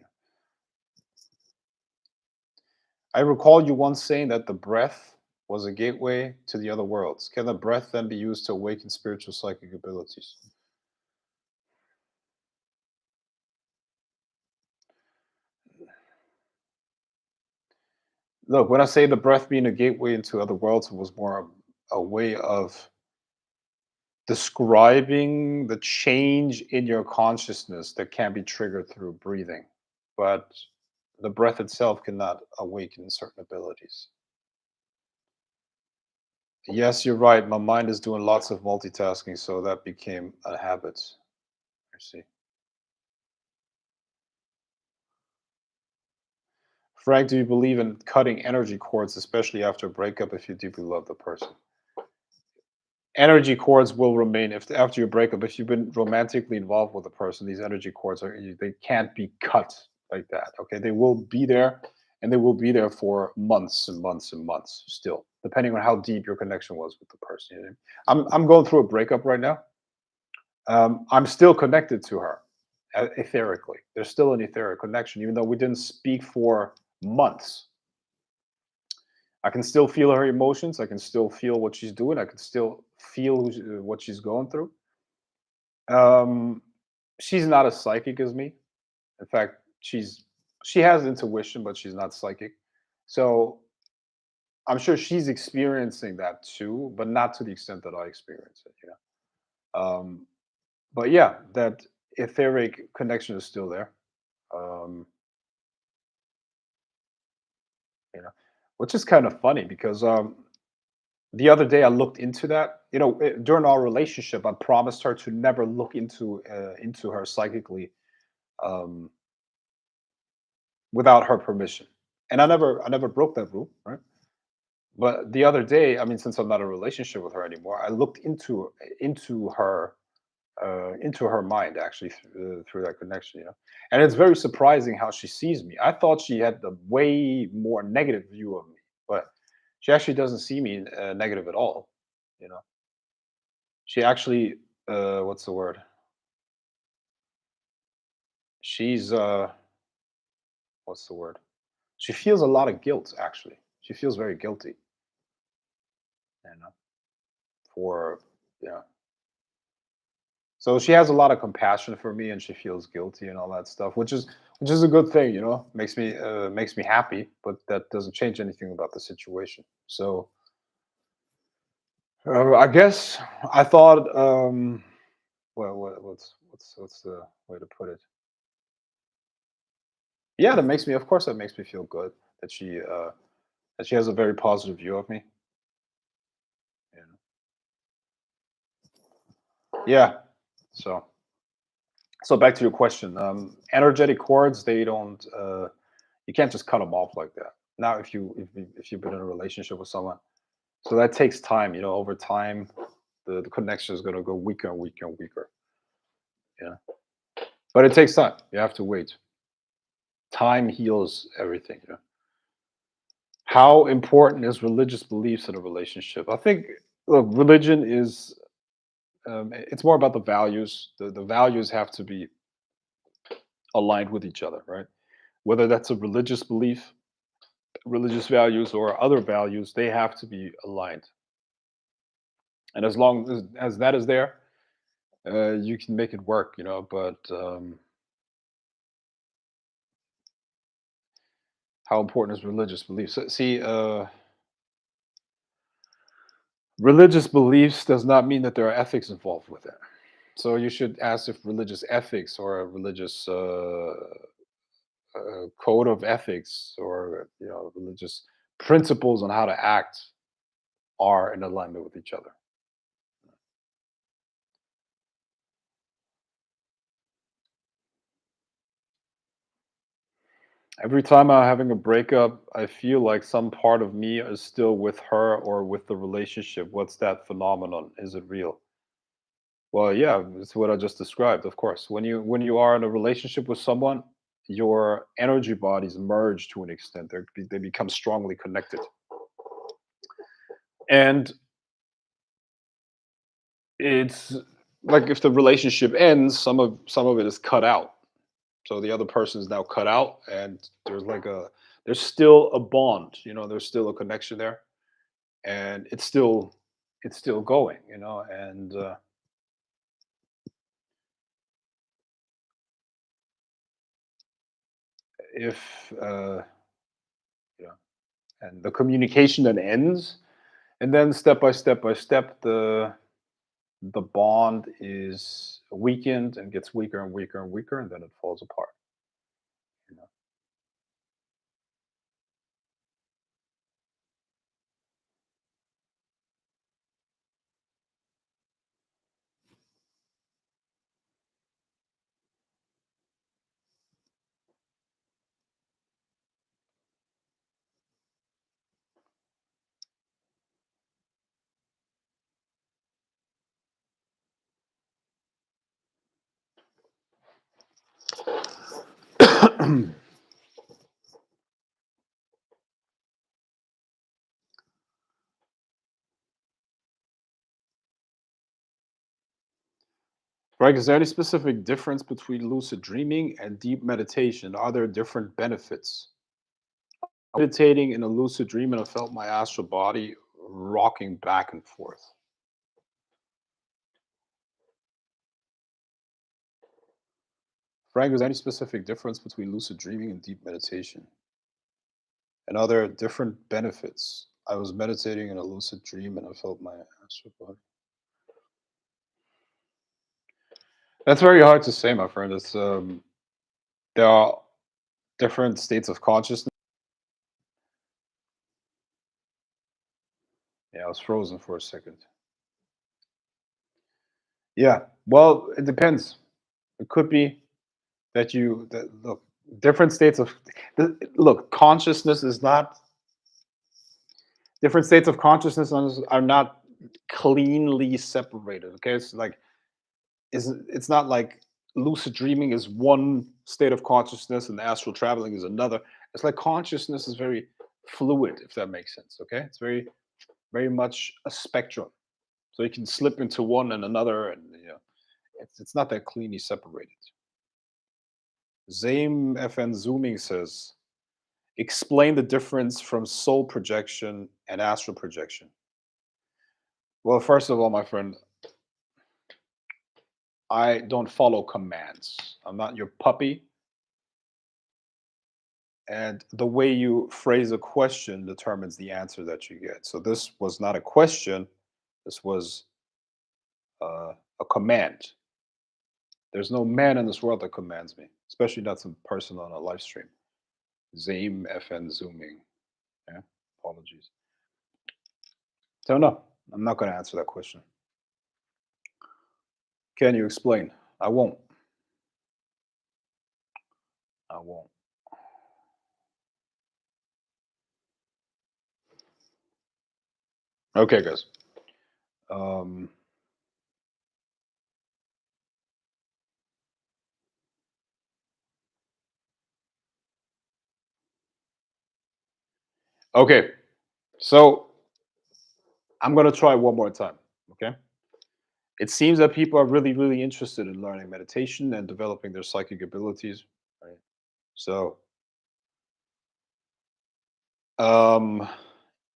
S1: I recall you once saying that the breath was a gateway to the other worlds. Can the breath then be used to awaken spiritual psychic abilities? Look, when I say the breath being a gateway into other worlds, it was more a way of describing the change in your consciousness that can be triggered through breathing. But the breath itself cannot awaken certain abilities. Yes, you're right. My mind is doing lots of multitasking, so that became a habit. I see. Frank, do you believe in cutting energy cords, especially after a breakup if you deeply love the person? Energy cords will remain if after your breakup. If you've been romantically involved with a person, these energy cords they can't be cut like that. Okay, they will be there, and they will be there for months and months and months still, depending on how deep your connection was with the person. I'm going through a breakup right now, I'm still connected to her etherically. There's still an etheric connection, even though we didn't speak for months. I can still feel her emotions. I can still feel what she's doing. I can still feel what she's going through. Um, she's not as psychic as me. In fact, she has intuition, but she's not psychic. So I'm sure she's experiencing that too, but not to the extent that I experience it. But yeah, that etheric connection is still there. Um, you know, which is kind of funny because the other day I looked into that. During our relationship, I promised her to never look into her psychically um, without her permission, and I never broke that rule, right? But the other day, I mean, since I'm not in a relationship with her anymore, I looked into her into her mind actually through that connection, and it's very surprising how she sees me. I thought she had a way more negative view of me, but she actually doesn't see me negative at all. You know, she actually what's the word? She's what's the word? She feels a lot of guilt. Actually, she feels very guilty. You know, for yeah. So she has a lot of compassion for me, and she feels guilty and all that stuff, which is a good thing. Makes me happy, but that doesn't change anything about the situation. So I guess I thought, well, what's the way to put it? Yeah, of course, that makes me feel good that she has a very positive view of me. You Yeah. So back to your question. Energetic cords, they don't. You can't just cut them off like that. Now, if you've been in a relationship with someone, so that takes time. Over time, the connection is going to go weaker and weaker and weaker. Yeah, but it takes time. You have to wait. Time heals everything. How important is religious beliefs in a relationship? I think, look, religion is. It's more about the values. The values have to be aligned with each other, right? Whether that's a religious belief, religious values, or other values, they have to be aligned. And as long as that is there, you can make it work, but how important is religious beliefs? See, religious beliefs does not mean that there are ethics involved with it. So you should ask if religious ethics or a religious code of ethics or religious principles on how to act are in alignment with each other. Every time I'm having a breakup, I feel like some part of me is still with her or with the relationship. What's that phenomenon? Is it real? Well, yeah, it's what I just described, of course. When you are in a relationship with someone, your energy bodies merge to an extent. They become strongly connected. And it's like if the relationship ends, some of it is cut out. So the other person is now cut out and there's still a bond, there's still a connection there, and it's still going, and if you know and the communication then ends, and then step by step by step the bond is weakened and gets weaker and weaker and weaker, and then it falls apart. you know Frank, is there any specific difference between lucid dreaming and deep meditation? Are there different benefits? Meditating in a lucid dream and I felt my astral body rocking back and forth. Frank, is there any specific difference between lucid dreaming and deep meditation? And are there different benefits? I was meditating in a lucid dream and I felt my astral body. That's very hard to say, my friend. There are different states of consciousness. Yeah, I was frozen for a second. Yeah, well, it depends. It could be that look, different states of look, consciousness is not different states of consciousness are not cleanly separated. Okay, it's like it's not like lucid dreaming is one state of consciousness and astral traveling is another. It's like consciousness is very fluid, if that makes sense. Okay, it's very much a spectrum. So you can slip into one and another, and it's not that cleanly separated. Zame FN Zooming says, explain the difference from soul projection and astral projection. Well, first of all, my friend, I don't follow commands. I'm not your puppy. And the way you phrase a question determines the answer that you get. So this was not a question. This was a command. There's no man in this world that commands me, especially not some person on a live stream. Zame FN Zooming. Yeah, apologies. So no, I'm not going to answer that question. Can you explain? I won't. I won't. Okay, guys. Um, okay, so I'm going to try one more time. Okay. It seems that people are really, really interested in learning meditation and developing their psychic abilities. Right. So, um,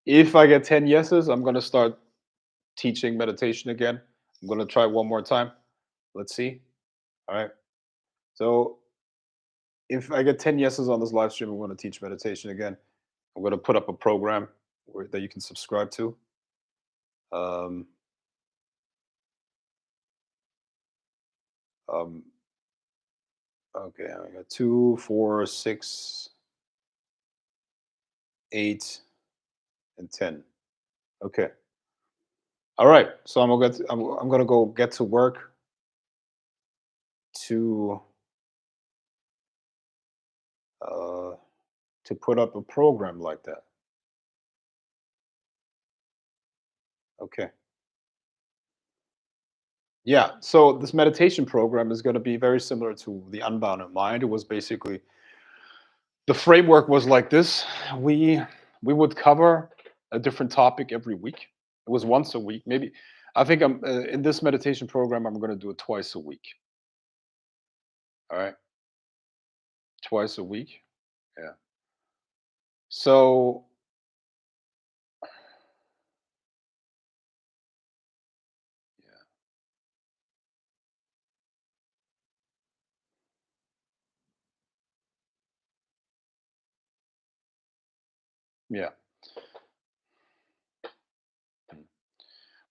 S1: if I get 10 yeses, I'm going to start teaching meditation again. I'm going to try one more time. Let's see. All right. So, if I get 10 yeses on this live stream, I'm going to teach meditation again. I'm going to put up a program that you can subscribe to. Um, um, okay, I got 2, 4, 6, 8, and 10. Okay. All right. So I'm gonna go get to work to uh, to put up a program like that. Okay. Yeah. So this meditation program is going to be very similar to the Unbounded Mind. It was basically the framework was like this. We we would cover a different topic every week. It was once a week, maybe. I think I'm in this meditation program. I'm going to do it twice a week. All right, twice a week. Yeah. So yeah, yeah.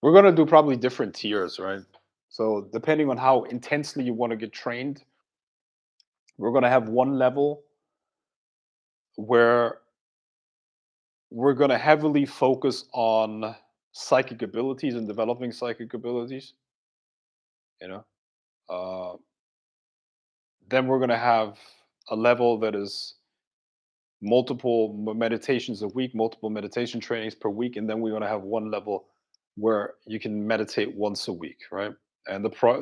S1: We're going to do probably different tiers, right? So depending on how intensely you want to get trained, we're going to have one level where we're going to heavily focus on psychic abilities and developing psychic abilities. You know, uh, then we're going to have a level that is multiple meditations a week, multiple meditation trainings per week, and then we're going to have one level where you can meditate once a week, right? And the price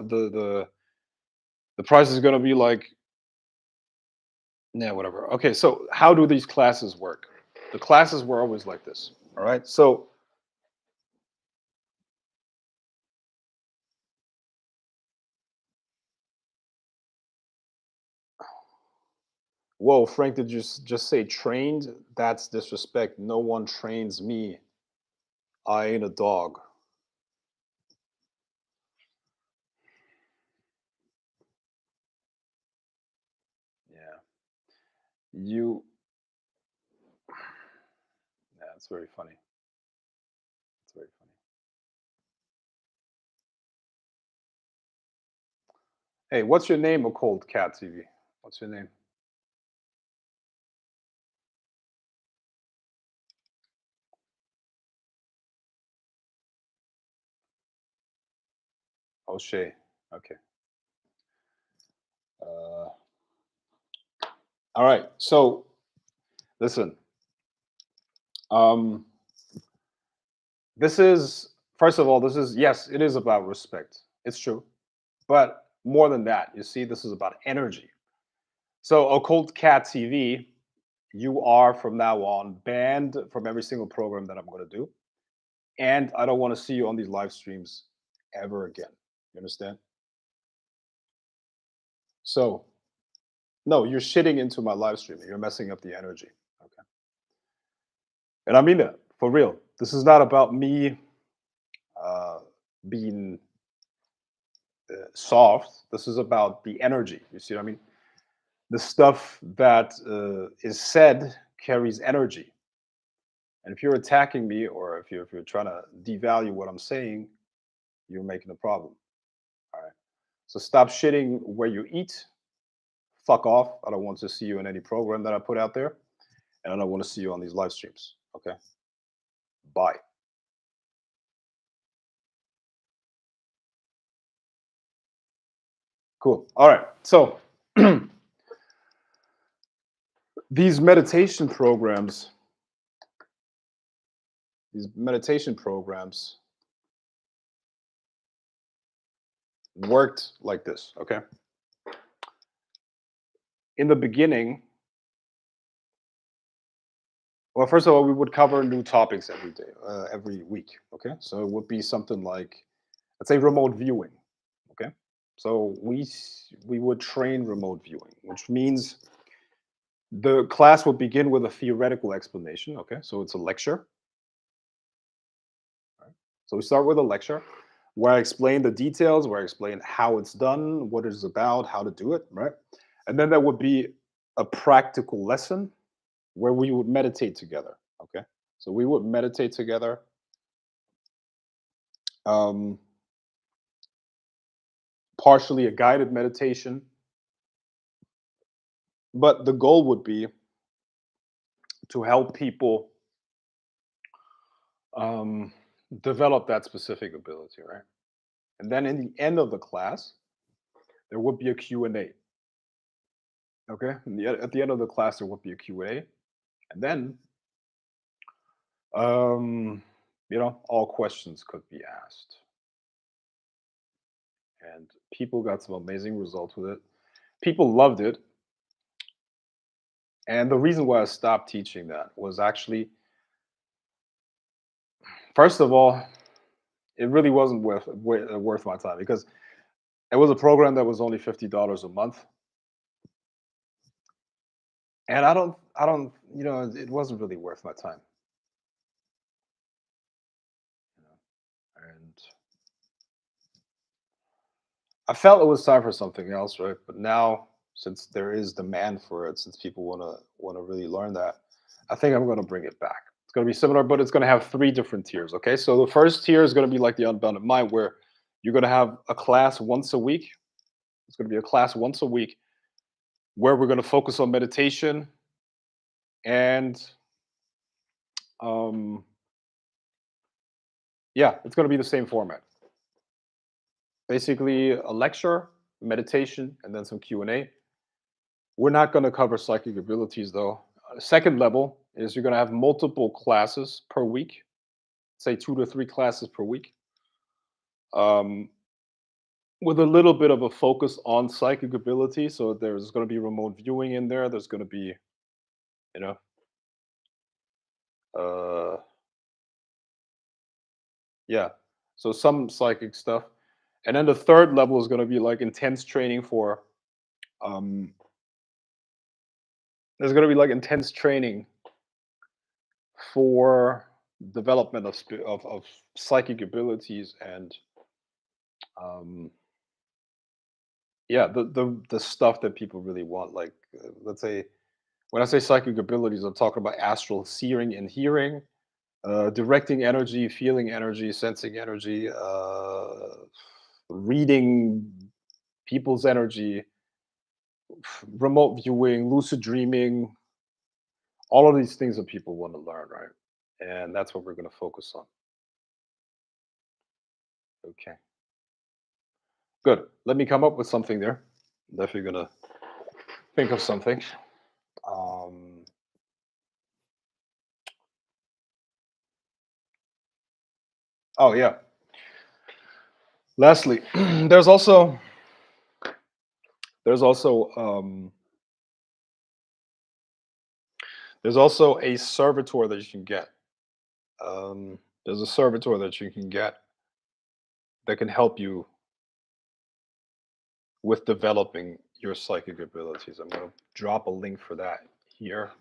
S1: is going to be like, yeah, whatever. Okay, so how do these classes work? The classes were always like this. All right. So Whoa, Frank, did you just say trained? That's disrespect. No one trains me. I ain't a dog. Yeah. You, yeah, it's very funny. It's very funny. Hey, what's your name, Cold Cat TV? What's your name? O'Shea. Okay. Uh, all right. So listen. Um, this is first of all, this is yes, it is about respect. It's true, but more than that, you see, this is about energy. So, Occult Cat TV, you are from now on banned from every single program that I'm going to do, and I don't want to see you on these live streams ever again. You understand? So, no, you're shitting into my live stream. You're messing up the energy. Okay. And I mean that for real. This is not about me uh, being soft. This is about the energy. You see what I mean? The stuff that is said carries energy. And if you're attacking me or if you're trying to devalue what I'm saying, you're making a problem. All right. So stop shitting where you eat. Fuck off. I don't want to see you in any program that I put out there. And I don't want to see you on these live streams. Okay. Bye. Cool. All right. So these meditation programs, these meditation programs worked like this. Okay. In the beginning, well, first of all, we would cover new topics every day, every week. Okay, so it would be something like, let's say, remote viewing. Okay, so we would train remote viewing, which means the class would begin with a theoretical explanation. Okay, so it's a lecture. Right? So we start with a lecture where I explain the details, where I explain how it's done, what it's about, how to do it. Right, and then there would be a practical lesson where we would meditate together. Okay, so we would meditate together. Um, Partially a guided meditation, but the goal would be to help people um, develop that specific ability, right? And then in the end of the class, there would be a Q&A. Okay, at the end of the class, there would be a Q&A, and then all questions could be asked, and people got some amazing results with it. People loved it, and the reason why I stopped teaching that was actually, first of all, it really wasn't worth my time because it was a program that was only $50 a month, and it wasn't really worth my time. You know? And I felt it was time for something else, right? But now, since there is demand for it, since people wanna really learn that, I think I'm gonna bring it back. It's gonna be similar, but it's gonna have three different tiers. Okay, so the first tier is gonna be like the Unbounded Mind, where you're gonna have a class once a week. It's gonna be a class once a week where we're gonna focus on meditation and um, yeah, it's going to be the same format. Basically, a lecture, meditation, and then some Q&A. We're not going to cover psychic abilities though. Second level is you're going to have multiple classes per week, say 2 to 3 classes per week, um, with a little bit of a focus on psychic ability. So there's going to be remote viewing in there. There's going to be, you know, uh, yeah. So some psychic stuff. And then the third level is going to be like intense training for um, There's going to be like intense training for development of of psychic abilities and um, yeah, the stuff that people really want. Like let's say when I say psychic abilities, I'm talking about astral seeing and hearing, directing energy, feeling energy, sensing energy, reading people's energy, remote viewing, lucid dreaming, all of these things that people want to learn, right? And that's what we're going to focus on. Okay, good. Let me come up with something there. I'm definitely going to think of something. Um, oh, yeah. Lastly, there's also there's also there's also a servitor that you can get. There's a servitor that you can get that can help you with developing your psychic abilities. I'm going to drop a link for that here.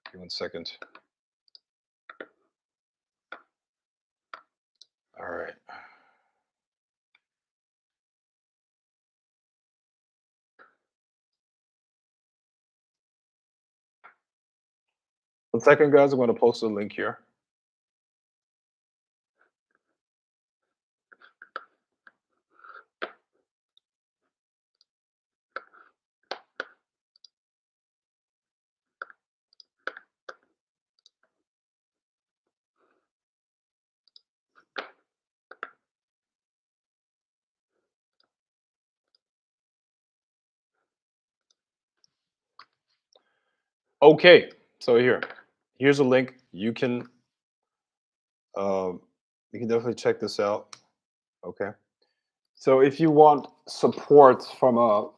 S1: Give me 1 second. All right. 1 second, guys. I'm going to post a link here. Okay. So here's a link. Um, you can definitely check this out. Okay. So if you want support from a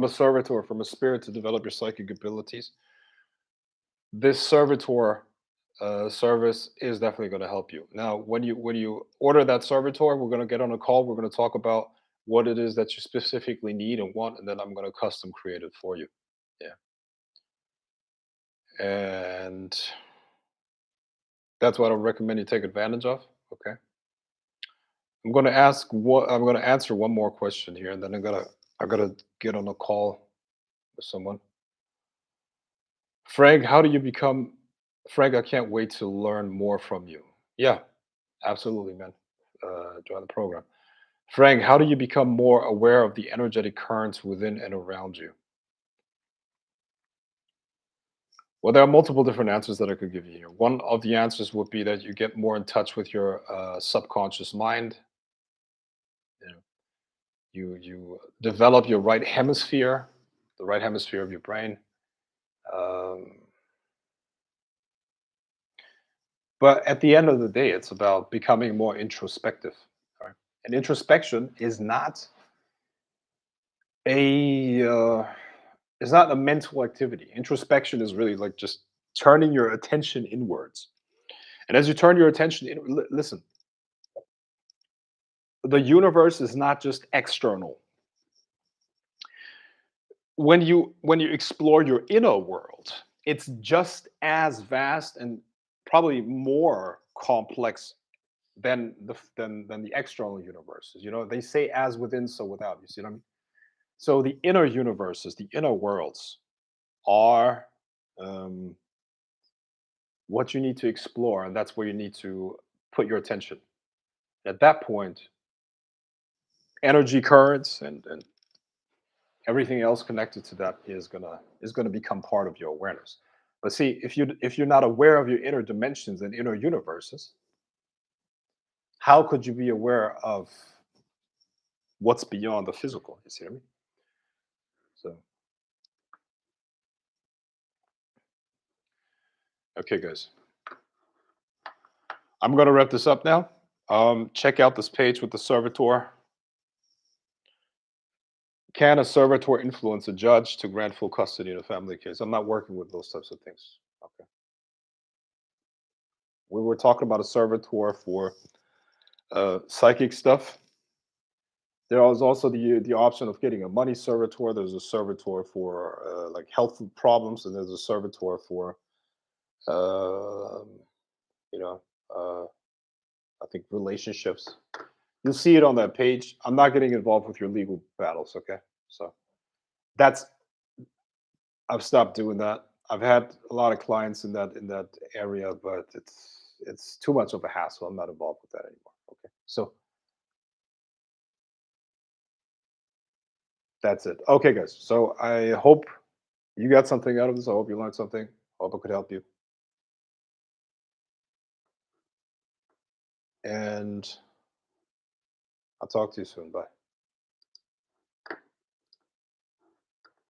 S1: servitor, from a spirit to develop your psychic abilities, this servitor service is definitely going to help you. Now, when you order that servitor, we're going to get on a call. We're going to talk about what it is that you specifically need and want, and then I'm going to custom create it for you. Yeah, and that's what I recommend you take advantage of. Okay, I'm going to answer one more question here, and then I gotta get on a call with someone. Frank, how do you become Frank? I can't wait to learn more from you. Yeah, absolutely, man. Join the program. Frank, how do you become more aware of the energetic currents within and around you? Well, there are multiple different answers that I could give you here. One of the answers would be that you get more in touch with your subconscious mind. You know, you develop your right hemisphere, the right hemisphere of your brain. Um, but at the end of the day, it's about becoming more introspective. Right? And introspection a is not a mental activity. Introspection is really like just turning your attention inwards. And as you turn your attention in, listen, the universe is not just external. When you explore your inner world, it's just as vast and probably more complex than the external universes. You know, they say as within, so without. You see what I mean? So the inner universes, the inner worlds, are um, what you need to explore, and that's where you need to put your attention. At that point, energy currents and everything else connected to that is gonna become part of your awareness. But see, if you're not aware of your inner dimensions and inner universes, how could you be aware of what's beyond the physical? You see what I mean? So, okay, guys, I'm gonna wrap this up now. Check out this page with the servitor. Can a servitor influence a judge to grant full custody in a family case? I'm not working with those types of things. Okay. We were talking about a servitor for psychic stuff. There is also the option of getting a money servitor. There's a servitor for like health problems, and there's a servitor for um, you know uh, I think relationships. You'll see it on that page. I'm not getting involved with your legal battles. Okay, so that's I've stopped doing that. I've had a lot of clients in that area, but it's too much of a hassle. I'm not involved with that anymore. Okay, so that's it. Okay, guys. So I hope you got something out of this. I hope you learned something. Hope I could help you. And I'll talk to you soon. Bye.